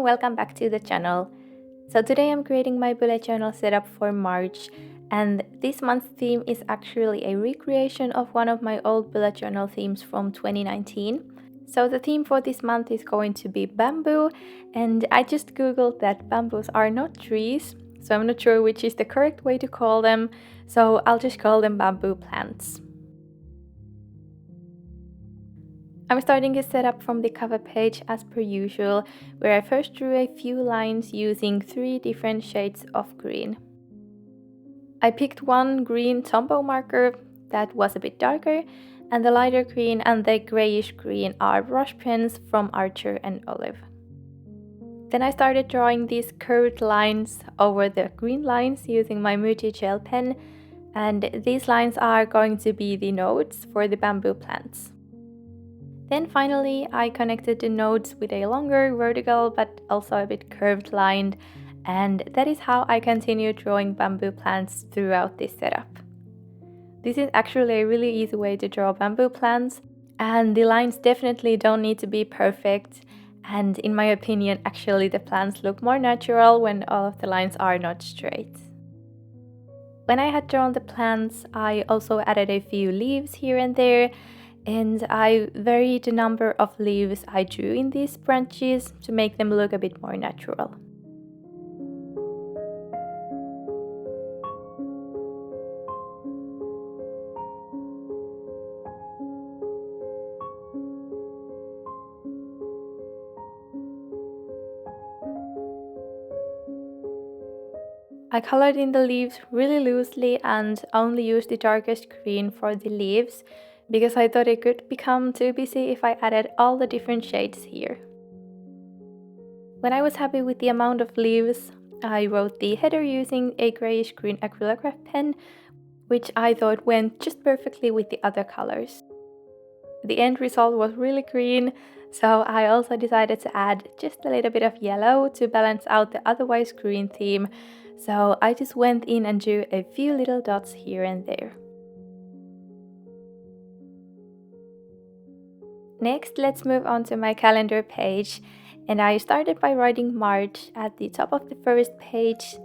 welcome back to the channel. So today I'm creating my bullet journal setup for March, and this month's theme is actually a recreation of one of my old bullet journal themes from 2019. So the theme for this month is going to be bamboo, and I just googled that bamboos are not trees, so I'm not sure which is the correct way to call them, so I'll just call them bamboo plants. I'm starting this setup from the cover page as per usual, where I first drew a few lines using 3 different shades of green. I picked one green Tombow marker that was a bit darker, and the lighter green and the grayish green are brush pens from Archer&Olive. Then I started drawing these curved lines over the green lines using my Muji gel pen, and these lines are going to be the nodes for the bamboo plants. Then finally, I connected the nodes with a longer vertical but also a bit curved line, and that is how I continue drawing bamboo plants throughout this setup. This is actually a really easy way to draw bamboo plants, and the lines definitely don't need to be perfect, and in my opinion, actually the plants look more natural when all of the lines are not straight. When I had drawn the plants, I also added a few leaves here and there, and I varied the number of leaves I drew in these branches to make them look a bit more natural. I colored in the leaves really loosely and only used the darkest green for the leaves, because I thought it could become too busy if I added all the different shades here. When I was happy with the amount of leaves, I wrote the header using a grayish green Acrylograph pen, which I thought went just perfectly with the other colors. The end result was really green, so I also decided to add just a little bit of yellow to balance out the otherwise green theme, so I just went in and drew a few little dots here and there. Next, let's move on to my calendar page, and I started by writing March at the top of the first page,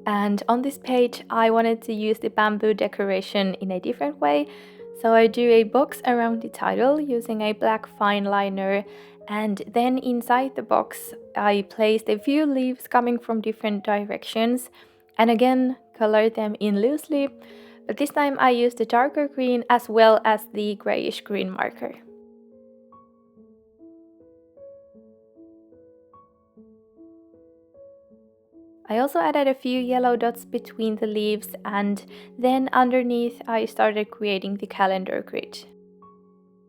and on this page I wanted to use the bamboo decoration in a different way, so I drew a box around the title using a black fine liner, and then inside the box I placed a few leaves coming from different directions, and again colored them in loosely, but this time I used the darker green as well as the grayish green marker. I also added a few yellow dots between the leaves, and then underneath I started creating the calendar grid.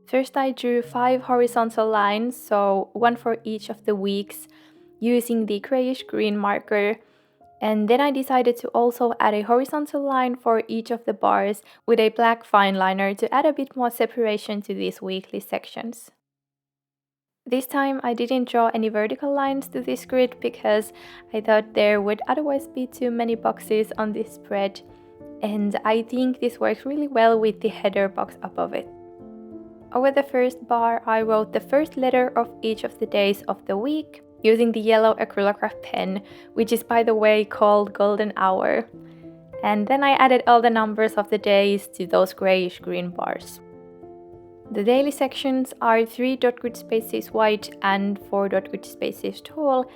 First I drew 5 horizontal lines, so one for each of the weeks, using the grayish green marker, and then I decided to also add a horizontal line for each of the bars with a black fine liner to add a bit more separation to these weekly sections. This time I didn't draw any vertical lines to this grid because I thought there would otherwise be too many boxes on this spread, and I think this works really well with the header box above it. Over the first bar I wrote the first letter of each of the days of the week using the yellow Acrylograph pen, which is by the way called Golden Hour, and then I added all the numbers of the days to those grayish green bars. The daily sections are 3 dot grid spaces wide and 4 dot grid spaces tall,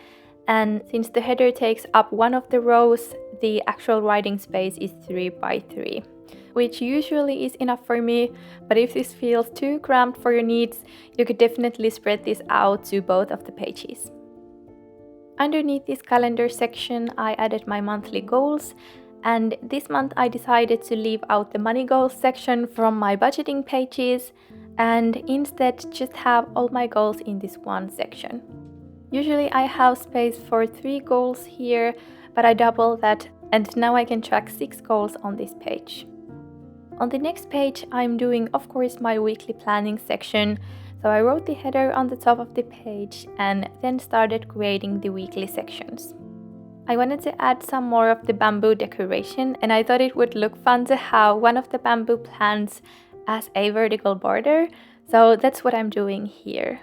and since the header takes up one of the rows, the actual writing space is 3 by 3, which usually is enough for me, but if this feels too cramped for your needs, you could definitely spread this out to both of the pages. Underneath this calendar section, I added my monthly goals, and this month I decided to leave out the money goals section from my budgeting pages and instead just have all my goals in this one section. Usually I have space for 3 goals here, but I doubled that and now I can track 6 goals on this page. On the next page I'm doing of course my weekly planning section, so I wrote the header on the top of the page and then started creating the weekly sections. I wanted to add some more of the bamboo decoration, and I thought it would look fun to have one of the bamboo plants as a vertical border, so that's what I'm doing here.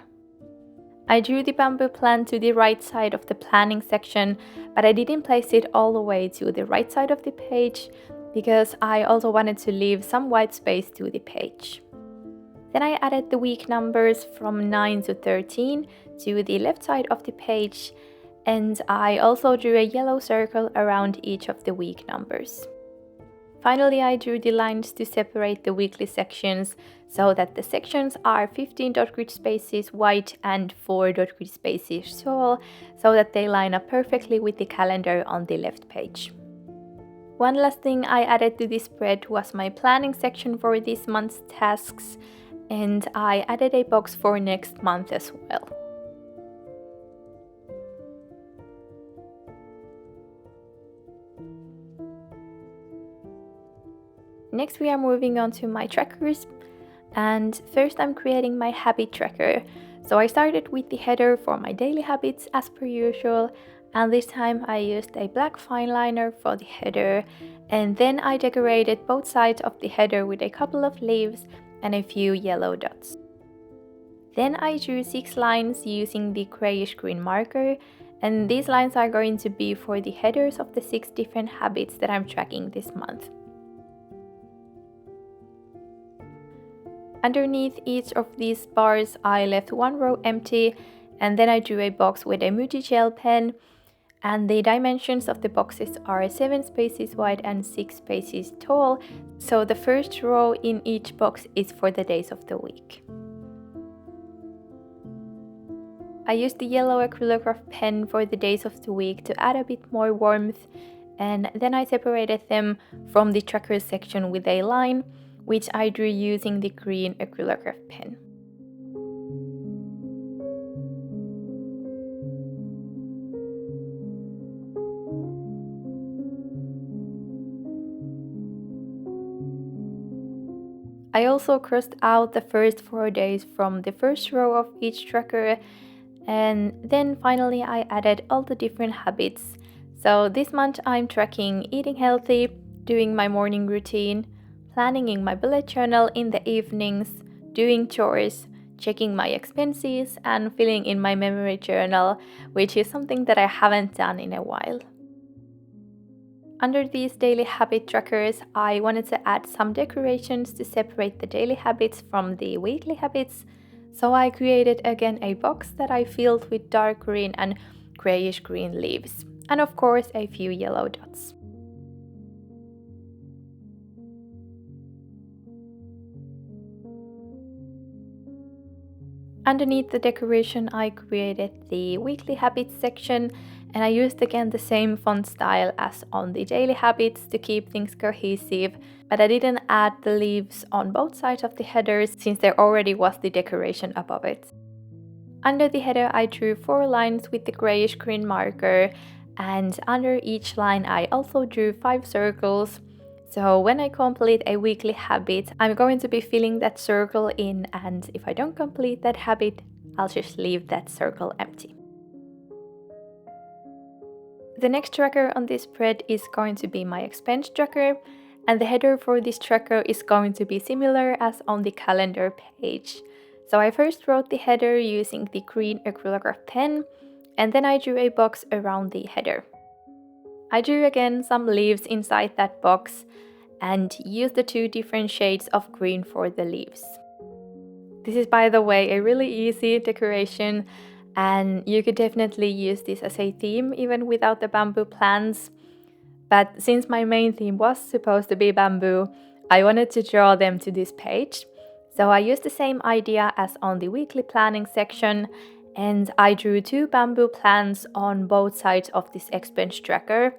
I drew the bamboo plant to the right side of the planning section, but I didn't place it all the way to the right side of the page because I also wanted to leave some white space to the page. Then I added the week numbers from 9 to 13 to the left side of the page, and I also drew a yellow circle around each of the week numbers. Finally, I drew the lines to separate the weekly sections so that the sections are 15 dot grid spaces wide and 4 dot grid spaces tall, so that they line up perfectly with the calendar on the left page. One last thing I added to this spread was my planning section for this month's tasks, and I added a box for next month as well. Next we are moving on to my trackers, and first I'm creating my habit tracker. So I started with the header for my daily habits as per usual, and this time I used a black fine liner for the header, and then I decorated both sides of the header with a couple of leaves and a few yellow dots. Then I drew 6 lines using the grayish green marker, and these lines are going to be for the headers of the 6 different habits that I'm tracking this month. Underneath each of these bars I left one row empty, and then I drew a box with a Muji gel pen, and the dimensions of the boxes are 7 spaces wide and 6 spaces tall, so the first row in each box is for the days of the week. I used the yellow Acrylograph pen for the days of the week to add a bit more warmth, and then I separated them from the trackers section with a line, which I drew using the green Acrylograph pen. I also crossed out the first 4 days from the first row of each tracker, and then finally I added all the different habits. So this month I'm tracking eating healthy, doing my morning routine, planning in my bullet journal in the evenings, doing chores, checking my expenses, and filling in my memory journal, which is something that I haven't done in a while. Under these daily habit trackers, I wanted to add some decorations to separate the daily habits from the weekly habits, so I created again a box that I filled with dark green and grayish green leaves, and of course a few yellow dots. Underneath the decoration I created the weekly habits section, and I used again the same font style as on the daily habits to keep things cohesive, but I didn't add the leaves on both sides of the headers since there already was the decoration above it. Under the header I drew 4 lines with the grayish green marker, and under each line I also drew 5 circles. So when I complete a weekly habit, I'm going to be filling that circle in, and if I don't complete that habit, I'll just leave that circle empty. The next tracker on this spread is going to be my expense tracker, and the header for this tracker is going to be similar as on the calendar page. So I first wrote the header using the green Acrylograph pen, and then I drew a box around the header. I drew again some leaves inside that box and used the 2 different shades of green for the leaves. This is, by the way, a really easy decoration, and you could definitely use this as a theme even without the bamboo plants. But since my main theme was supposed to be bamboo, I wanted to draw them to this page. So I used the same idea as on the weekly planning section, and I drew 2 bamboo plants on both sides of this expense tracker,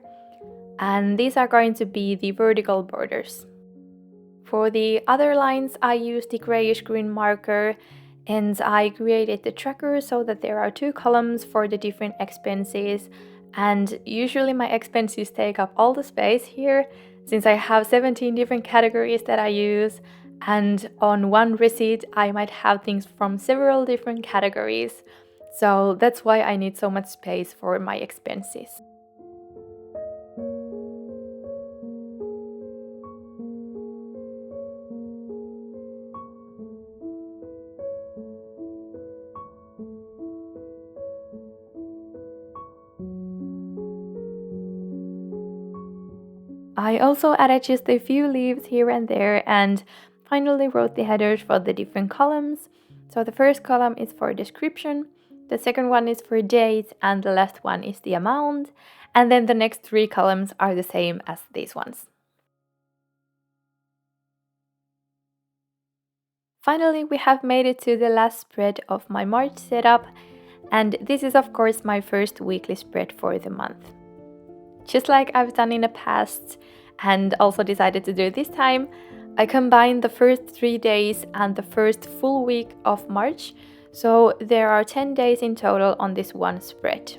and these are going to be the vertical borders. For the other lines I used the grayish green marker, and I created the tracker so that there are 2 columns for the different expenses, and usually my expenses take up all the space here since I have 17 different categories that I use, and on one receipt I might have things from several different categories, so that's why I need so much space for my expenses. I also added just a few leaves here and there and finally wrote the headers for the different columns. So the first column is for description, the second one is for date, and the last one is the amount, and then the next 3 columns are the same as these ones. Finally, we have made it to the last spread of my March setup, and this is of course my first weekly spread for the month. Just like I've done in the past and also decided to do this time, I combined the first 3 days and the first full week of March, so there are 10 days in total on this one spread.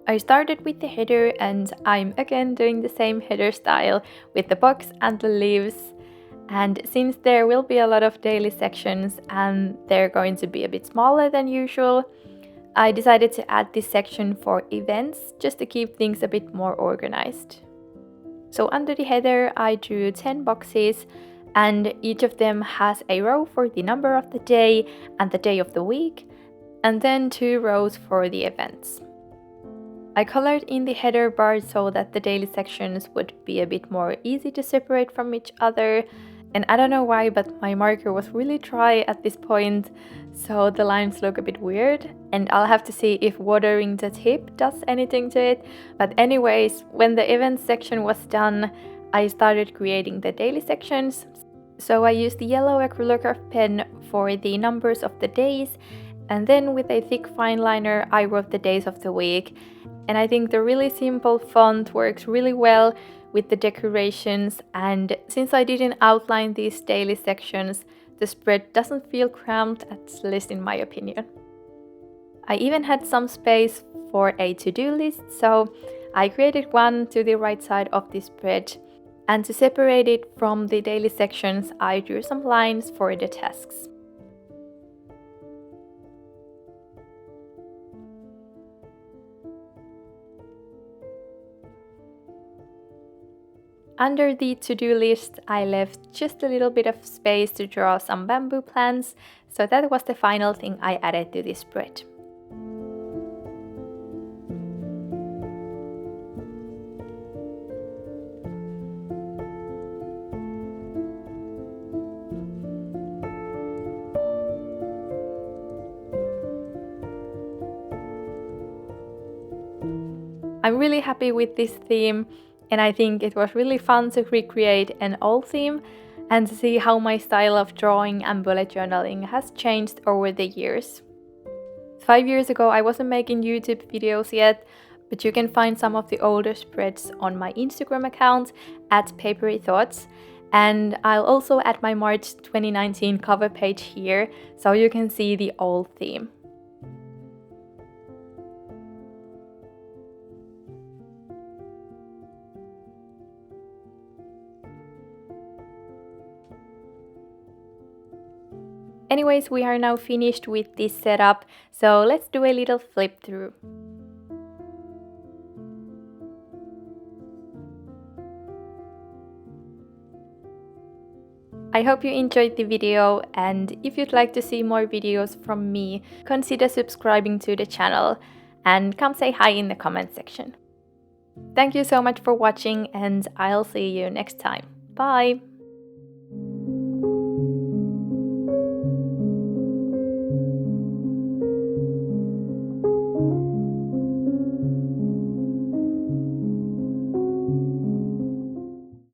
I started with the header and I'm again doing the same header style with the box and the leaves. And since there will be a lot of daily sections and they're going to be a bit smaller than usual, I decided to add this section for events just to keep things a bit more organized. So under the header I drew 10 boxes and each of them has a row for the number of the day and the day of the week, and then 2 rows for the events. I colored in the header bar so that the daily sections would be a bit more easy to separate from each other. And I don't know why, but my marker was really dry at this point, so the lines look a bit weird, and I'll have to see if watering the tip does anything to it. But anyways, when the event section was done, I started creating the daily sections. So I used the yellow acrylograph pen for the numbers of the days, and then with a thick fine liner I wrote the days of the week. And I think the really simple font works really well with the decorations, and since I didn't outline these daily sections, the spread doesn't feel cramped, at least in my opinion. I even had some space for a to-do list, so I created one to the right side of the spread, and to separate it from the daily sections I drew some lines for the tasks. Under the to-do list, I left just a little bit of space to draw some bamboo plants, so that was the final thing I added to this spread. I'm really happy with this theme, and I think it was really fun to recreate an old theme and to see how my style of drawing and bullet journaling has changed over the years. 5 years ago I wasn't making YouTube videos yet, but you can find some of the older spreads on my Instagram account at Papery Thoughts, and I'll also add my March 2019 cover page here so you can see the old theme. Anyways, we are now finished with this setup, so let's do a little flip through. I hope you enjoyed the video, and if you'd like to see more videos from me, consider subscribing to the channel and come say hi in the comment section. Thank you so much for watching, and I'll see you next time. Bye!